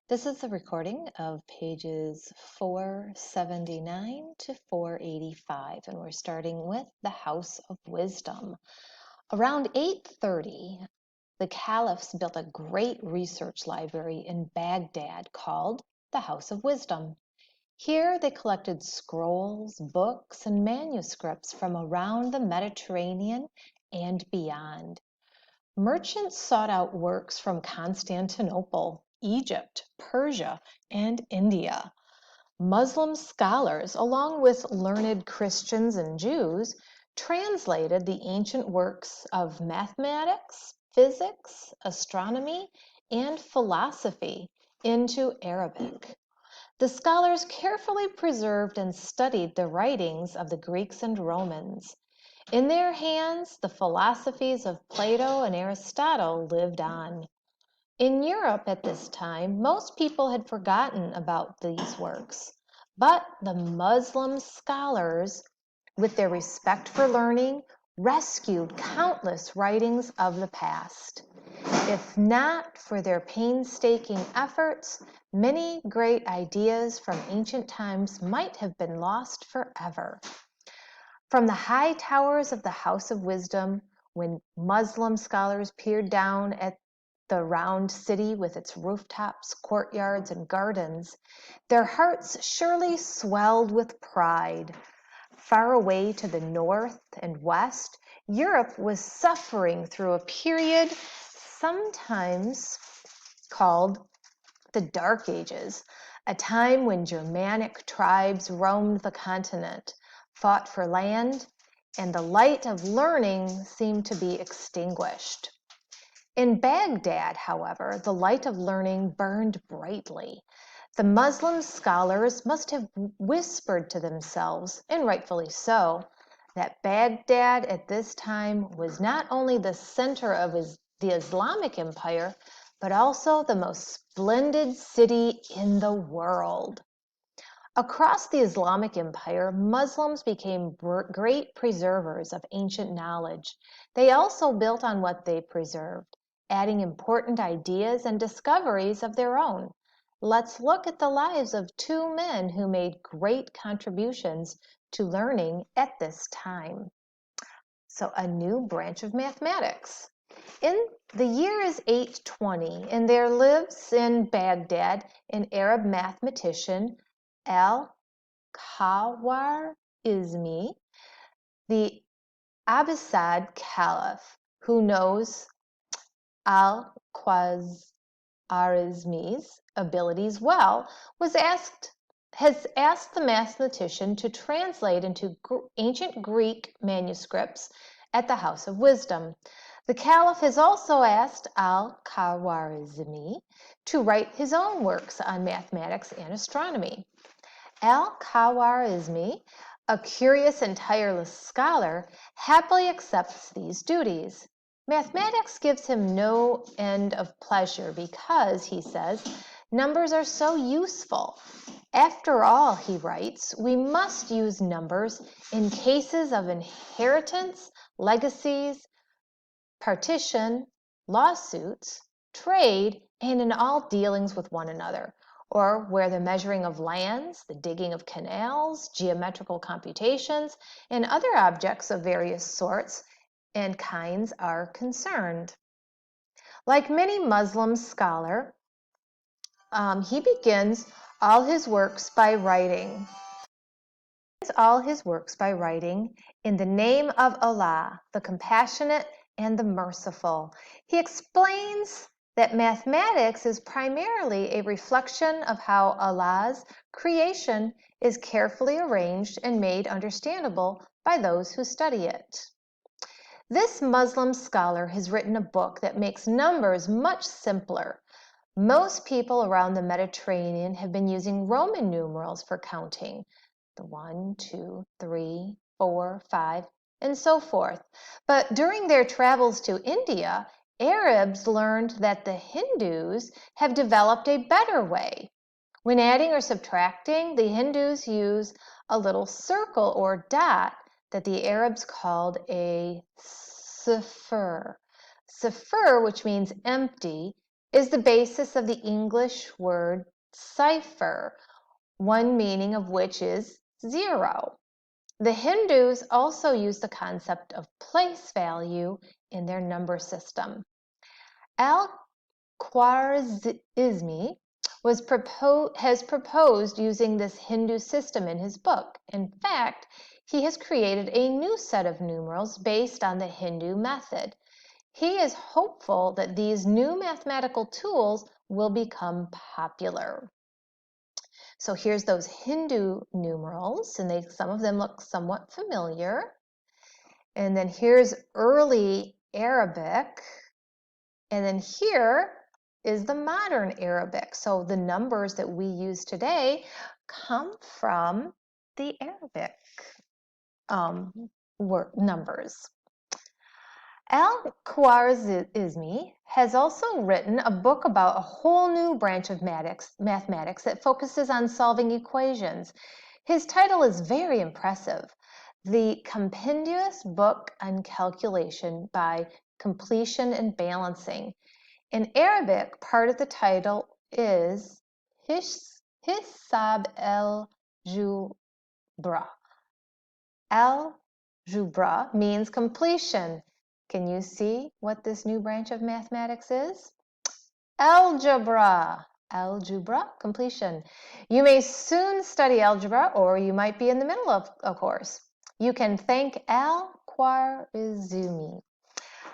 This is a recording of pages 479 to 485, and we're starting with the House of Wisdom. Around 830, the caliphs built a great research library in Baghdad called the House of Wisdom. Here they collected scrolls, books, and manuscripts from around the Mediterranean and beyond. Merchants sought out works from Constantinople, Egypt, Persia, and India. Muslim scholars, along with learned Christians and Jews, translated the ancient works of mathematics, physics, astronomy, and philosophy into Arabic. The scholars carefully preserved and studied the writings of the Greeks and Romans. In their hands, the philosophies of Plato and Aristotle lived on. In Europe at this time, most people had forgotten about these works, but the Muslim scholars, with their respect for learning, rescued countless writings of the past. If not for their painstaking efforts, many great ideas from ancient times might have been lost forever. From the high towers of the House of Wisdom, when Muslim scholars peered down at the round city with its rooftops, courtyards, and gardens, their hearts surely swelled with pride. Far away to the north and west, Europe was suffering through a period sometimes called the Dark Ages, a time when Germanic tribes roamed the continent, fought for land, and the light of learning seemed to be extinguished. In Baghdad, however, the light of learning burned brightly. The Muslim scholars must have whispered to themselves, and rightfully so, that Baghdad at this time was not only the center of the Islamic Empire, but also the most splendid city in the world. Across the Islamic Empire, Muslims became great preservers of ancient knowledge. They also built on what they preserved, adding important ideas and discoveries of their own. Let's look at the lives of two men who made great contributions to learning at this time. So, a new branch of mathematics. In the year is 820, and there lives in Baghdad an Arab mathematician, Al-Khwarizmi, the Abbasid Caliph, who knows Al-Khwarizmi's abilities well, has asked the mathematician to translate into ancient Greek manuscripts at the House of Wisdom. The Caliph has also asked Al-Khwarizmi to write his own works on mathematics and astronomy. Al-Khwarizmi, a curious and tireless scholar, happily accepts these duties. Mathematics gives him no end of pleasure because, he says, numbers are so useful. After all, he writes, we must use numbers in cases of inheritance, legacies, partition, lawsuits, trade, and in all dealings with one another, or where the measuring of lands, the digging of canals, geometrical computations, and other objects of various sorts and kinds are concerned. Like many Muslim scholars, he begins all his works by writing. In the name of Allah, the compassionate and the merciful. He explains that mathematics is primarily a reflection of how Allah's creation is carefully arranged and made understandable by those who study it. This Muslim scholar has written a book that makes numbers much simpler. Most people around the Mediterranean have been using Roman numerals for counting, the 1, 2, 3, 4, 5, and so forth. But during their travels to India, Arabs learned that the Hindus have developed a better way. When adding or subtracting, the Hindus use a little circle or dot that the Arabs called a sifr. Sifr, which means empty, is the basis of the English word cipher, one meaning of which is 0. The Hindus also use the concept of place value in their number system. Al-Khwarizmi has proposed using this Hindu system in his book. In fact, he has created a new set of numerals based on the Hindu method. He is hopeful that these new mathematical tools will become popular. So here's those Hindu numerals, and some of them look somewhat familiar. And then here's early Arabic. And then here is the modern Arabic. So the numbers that we use today come from the Arabic numbers. Al-Khwarizmi has also written a book about a whole new branch of mathematics that focuses on solving equations. His title is very impressive, The Compendious Book on Calculation by Completion and Balancing. In Arabic, part of the title is Hisab el-Jubra. Algebra means completion. Can you see what this new branch of mathematics is? Algebra. Algebra, completion. You may soon study algebra, or you might be in the middle of a course. You can thank Al-Khwarizmi.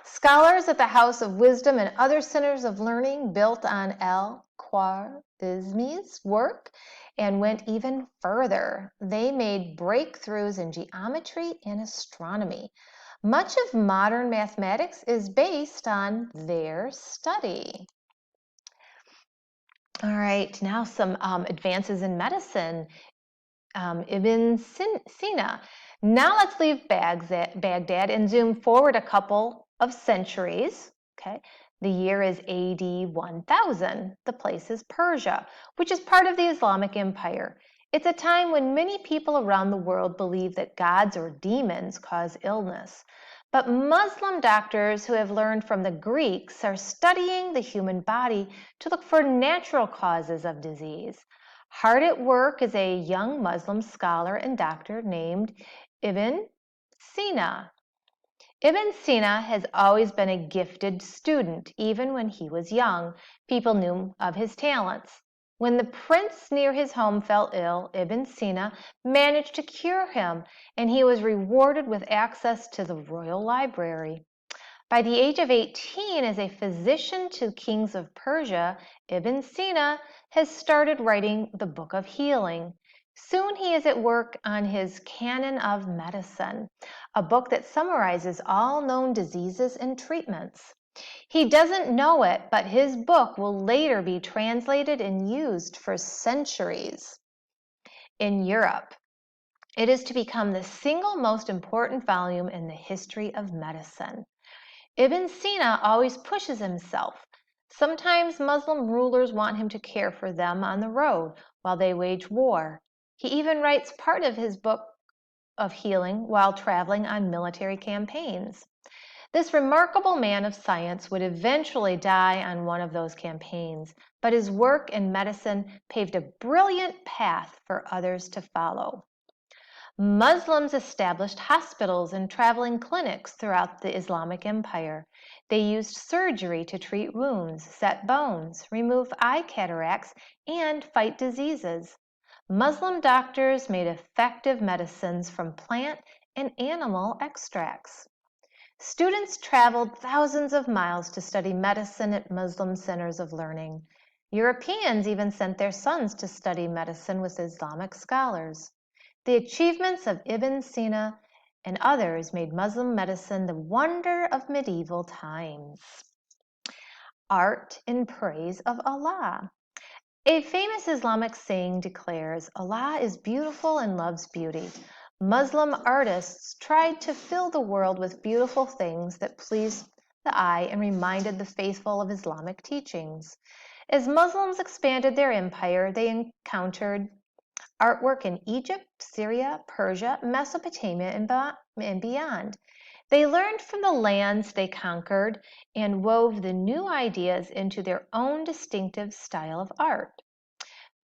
Scholars at the House of Wisdom and other centers of learning built on Al-Khwarizmi's work and went even further. They made breakthroughs in geometry and astronomy. Much of modern mathematics is based on their study. All right, now some advances in medicine. Ibn Sina. Now let's leave Baghdad and zoom forward a couple of centuries. Okay, the year is AD 1000. The place is Persia, which is part of the Islamic Empire. It's a time when many people around the world believe that gods or demons cause illness. But Muslim doctors who have learned from the Greeks are studying the human body to look for natural causes of disease. Hard at work is a young Muslim scholar and doctor named Ibn Sina. Ibn Sina has always been a gifted student. Even when he was young, people knew of his talents. When the prince near his home fell ill, Ibn Sina managed to cure him, and he was rewarded with access to the royal library. By the age of 18, as a physician to kings of Persia, Ibn Sina has started writing the Book of Healing. Soon he is at work on his Canon of Medicine, a book that summarizes all known diseases and treatments. He doesn't know it, but his book will later be translated and used for centuries. In Europe, it is to become the single most important volume in the history of medicine. Ibn Sina always pushes himself. Sometimes Muslim rulers want him to care for them on the road while they wage war. He even writes part of his book of healing while traveling on military campaigns. This remarkable man of science would eventually die on one of those campaigns, but his work in medicine paved a brilliant path for others to follow. Muslims established hospitals and traveling clinics throughout the Islamic Empire. They used surgery to treat wounds, set bones, remove eye cataracts, and fight diseases. Muslim doctors made effective medicines from plant and animal extracts. Students traveled thousands of miles to study medicine at Muslim centers of learning. Europeans even sent their sons to study medicine with Islamic scholars. The achievements of Ibn Sina and others made Muslim medicine the wonder of medieval times. Art in praise of Allah. A famous Islamic saying declares, Allah is beautiful and loves beauty. Muslim artists tried to fill the world with beautiful things that pleased the eye and reminded the faithful of Islamic teachings. As Muslims expanded their empire, they encountered artwork in Egypt, Syria, Persia, Mesopotamia, and beyond. They learned from the lands they conquered and wove the new ideas into their own distinctive style of art.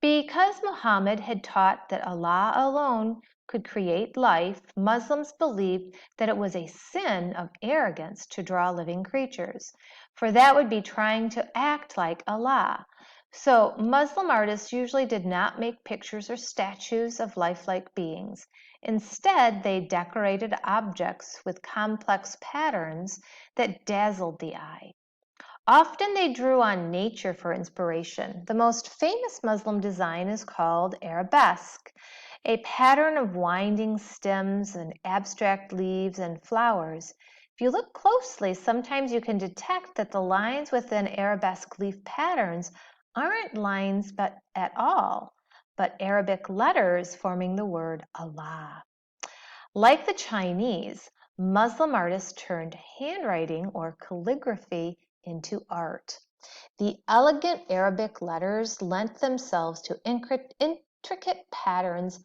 Because Muhammad had taught that Allah alone could create life, Muslims believed that it was a sin of arrogance to draw living creatures, for that would be trying to act like Allah. So, Muslim artists usually did not make pictures or statues of lifelike beings. Instead, they decorated objects with complex patterns that dazzled the eye. Often they drew on nature for inspiration. The most famous Muslim design is called arabesque, a pattern of winding stems and abstract leaves and flowers. If you look closely, sometimes you can detect that the lines within arabesque leaf patterns aren't lines at all, but Arabic letters forming the word Allah. Like the Chinese, Muslim artists turned handwriting or calligraphy into art. The elegant Arabic letters lent themselves to intricate patterns.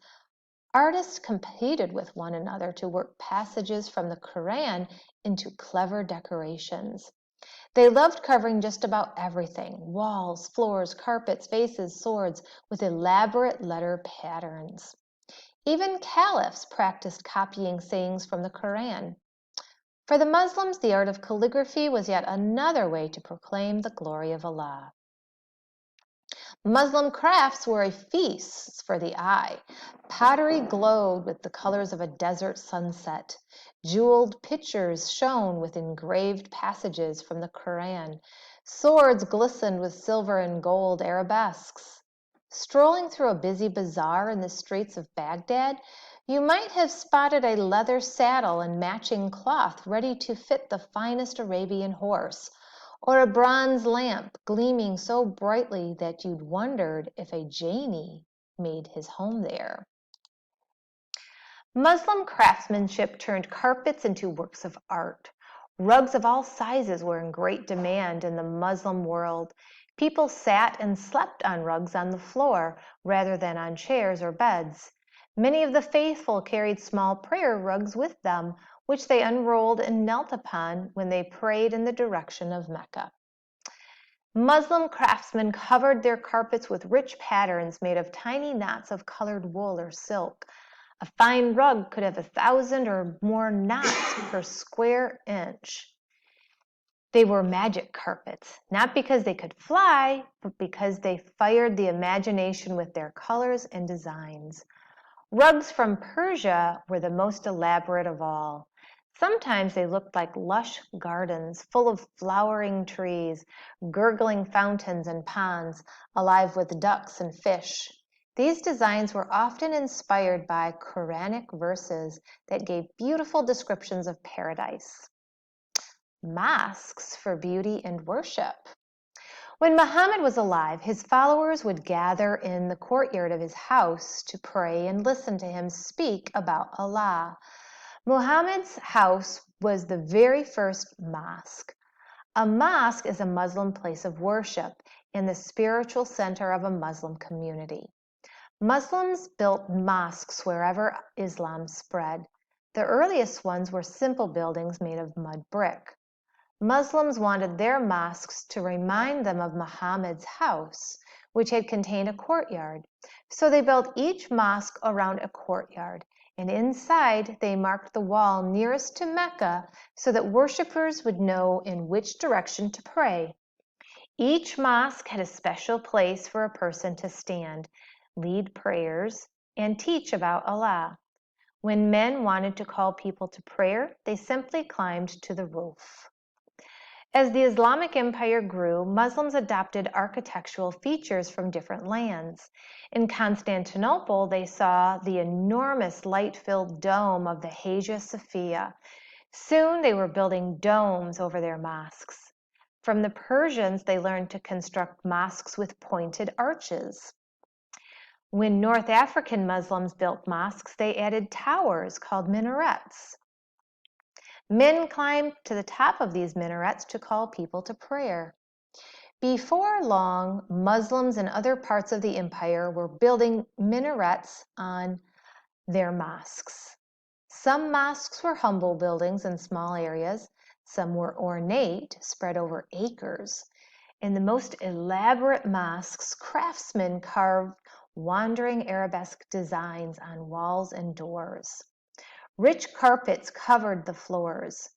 Artists competed with one another to work passages from the Quran into clever decorations. They loved covering just about everything: walls, floors, carpets, vases, swords, with elaborate letter patterns. Even caliphs practiced copying sayings from the Quran. For the Muslims, the art of calligraphy was yet another way to proclaim the glory of Allah. Muslim crafts were a feast for the eye. Pottery glowed with the colors of a desert sunset. Jeweled pitchers shone with engraved passages from the Quran. Swords glistened with silver and gold arabesques. Strolling through a busy bazaar in the streets of Baghdad, you might have spotted a leather saddle and matching cloth ready to fit the finest Arabian horse, or a bronze lamp gleaming so brightly that you'd wondered if a genie made his home there. Muslim craftsmanship turned carpets into works of art. Rugs of all sizes were in great demand in the Muslim world. People sat and slept on rugs on the floor rather than on chairs or beds. Many of the faithful carried small prayer rugs with them, which they unrolled and knelt upon when they prayed in the direction of Mecca. Muslim craftsmen covered their carpets with rich patterns made of tiny knots of colored wool or silk. A fine rug could have 1,000 or more knots per square inch. They were magic carpets, not because they could fly, but because they fired the imagination with their colors and designs. Rugs from Persia were the most elaborate of all. Sometimes they looked like lush gardens full of flowering trees, gurgling fountains and ponds, alive with ducks and fish. These designs were often inspired by Quranic verses that gave beautiful descriptions of paradise. Mosques for beauty and worship. When Muhammad was alive, his followers would gather in the courtyard of his house to pray and listen to him speak about Allah. Muhammad's house was the very first mosque. A mosque is a Muslim place of worship and the spiritual center of a Muslim community. Muslims built mosques wherever Islam spread. The earliest ones were simple buildings made of mud brick. Muslims wanted their mosques to remind them of Muhammad's house, which had contained a courtyard. So they built each mosque around a courtyard, and inside they marked the wall nearest to Mecca so that worshippers would know in which direction to pray. Each mosque had a special place for a person to stand, lead prayers, and teach about Allah. When men wanted to call people to prayer, they simply climbed to the roof. As the Islamic Empire grew, Muslims adopted architectural features from different lands. In Constantinople, they saw the enormous light-filled dome of the Hagia Sophia. Soon they were building domes over their mosques. From the Persians, they learned to construct mosques with pointed arches. When North African Muslims built mosques, they added towers called minarets. Men climbed to the top of these minarets to call people to prayer. Before long, Muslims in other parts of the empire were building minarets on their mosques. Some mosques were humble buildings in small areas. Some were ornate, spread over acres. In the most elaborate mosques, craftsmen carved wandering arabesque designs on walls and doors. Rich carpets covered the floors.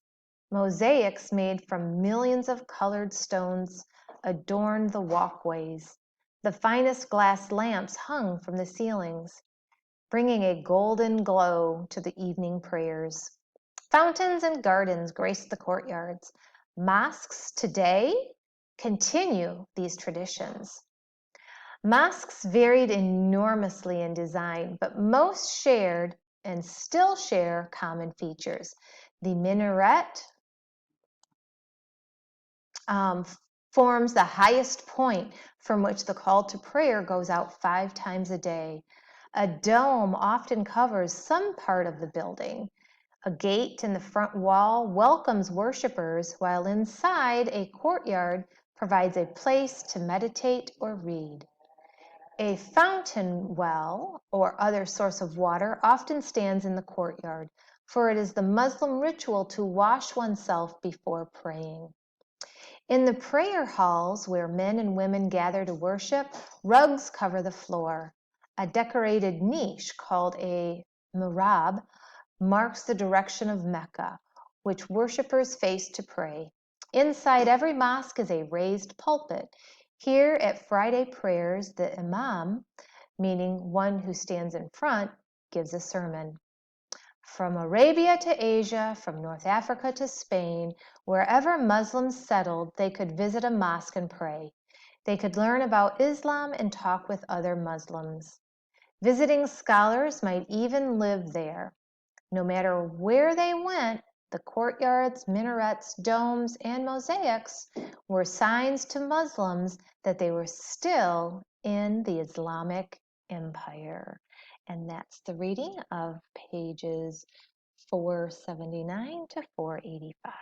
Mosaics made from millions of colored stones adorned the walkways. The finest glass lamps hung from the ceilings, bringing a golden glow to the evening prayers. Fountains and gardens graced the courtyards. Mosques today continue these traditions. Mosques varied enormously in design, but most shared and still share common features. The minaret forms the highest point from which the call to prayer goes out 5 times a day. A dome often covers some part of the building. A gate in the front wall welcomes worshipers, while inside a courtyard provides a place to meditate or read. A fountain well or other source of water often stands in the courtyard, for it is the Muslim ritual to wash oneself before praying. In the prayer halls where men and women gather to worship, rugs cover the floor. A decorated niche called a mihrab marks the direction of Mecca, which worshipers face to pray. Inside every mosque is a raised pulpit. Here at Friday prayers, the imam, meaning one who stands in front, gives a sermon. From Arabia to Asia, from North Africa to Spain, wherever Muslims settled, they could visit a mosque and pray. They could learn about Islam and talk with other Muslims. Visiting scholars might even live there. No matter where they went, the courtyards, minarets, domes, and mosaics were signs to Muslims that they were still in the Islamic Empire. And that's the reading of pages 479 to 485.